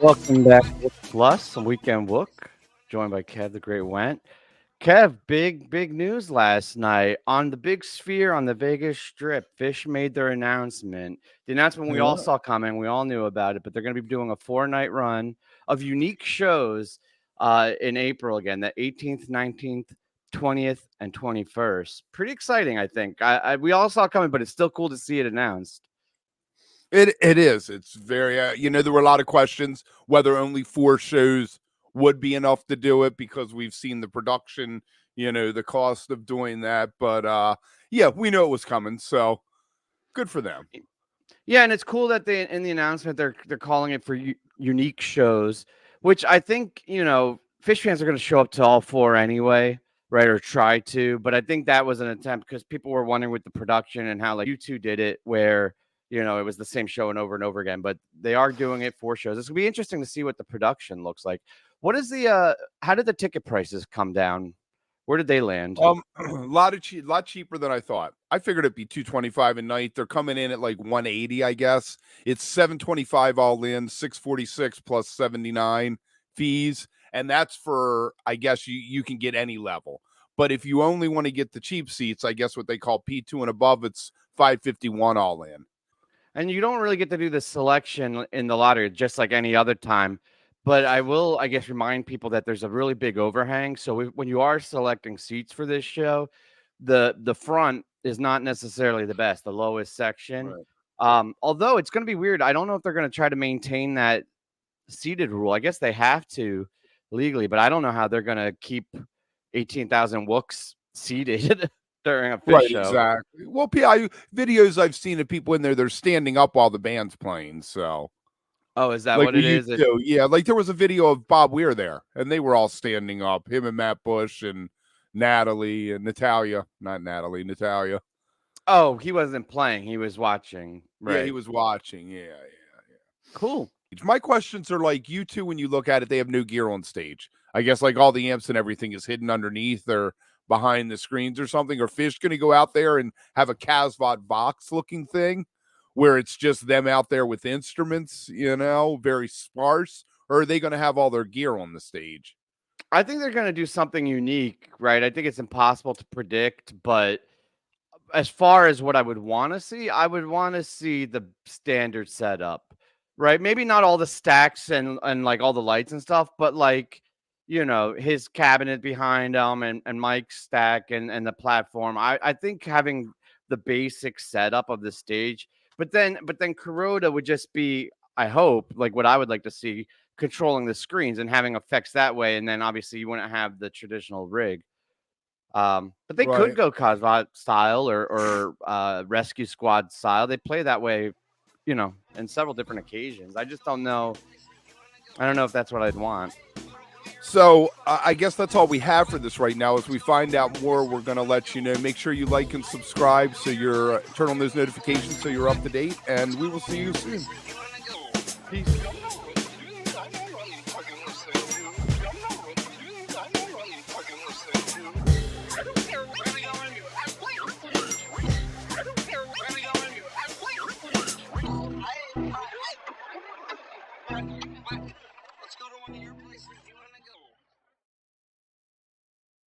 Welcome back to Plus, a weekend look, joined by Kev the Great Went. Kev, big news last night on the big sphere on the Vegas Strip. Phish made their announcement. The announcement we all Yeah. saw coming, we all knew about it, but they're going to be doing a 4-night run of unique shows in April again, the 18th, 19th, 20th, and 21st. Pretty exciting, I think. We all saw it coming, but it's still cool to see it announced. It is. It's very there were a lot of questions whether only 4 shows would be enough to do it because we've seen the production, the cost of doing that. But yeah, we know it was coming, so good for them. Yeah, and it's cool that they in the announcement they're calling it for unique shows, which I think Phish fans are going to show up to all 4 anyway, right? Or try to, but I think that was an attempt because people were wondering with the production and how like U2 did it, where it was the same show and over again. But they are doing it 4 shows. It's gonna be interesting to see what the production looks like. What is the how did the ticket prices come down? Where did they land? A lot cheaper than I thought. I figured it'd be $225 a night. They're coming in at like $180, I guess. It's $725 all in, $646 plus 79 fees, and that's for, I guess, you can get any level. But if you only want to get the cheap seats, I guess what they call P2 and above, it's $551 all in. And you don't really get to do the selection in the lottery just like any other time. But I will, I guess, remind people that there's a really big overhang. So when you are selecting seats for this show, the front is not necessarily the best, the lowest section. Right. Although it's going to be weird. I don't know if they're going to try to maintain that seated rule. I guess they have to legally, but I don't know how they're going to keep 18,000 Wooks seated during a Phish Right, show. exactly. Well, videos I've seen of people in there, they're standing up while the band's playing. So, Oh, is that like what we it used is? to, yeah. Like there was a video of Bob Weir there, and they were all standing up. Him and Matt Bush and Natalie and Natalia, not Natalie, Natalia. Oh, he wasn't playing. He was watching. Right. Yeah, he was watching. Yeah. Cool. My questions are like U2, when you look at it, they have no gear on stage. I guess like all the amps and everything is hidden underneath or behind the screens or something. Or Phish going to go out there and have a Casbot Vox looking thing where it's just them out there with instruments, very sparse? Or are they going to have all their gear on the stage? I think they're going to do something unique, right? I think it's impossible to predict, but as far as what I would want to see, I would want to see the standard setup, right? Maybe not all the stacks and like all the lights and stuff, but like, his cabinet behind him and Mike's stack and the platform. I think having the basic setup of the stage, but then Kuroda would just be, I hope, like what I would like to see, controlling the screens and having effects that way. And then obviously you wouldn't have the traditional rig. But they could go Cosbot style or Rescue Squad style. They play that way, in several different occasions. I just don't know. I don't know if that's what I'd want. So I guess that's all we have for this right now. As we find out more, we're going to let you know. Make sure you like and subscribe so you're turn on those notifications so you're up to date. And we will see you soon. Peace.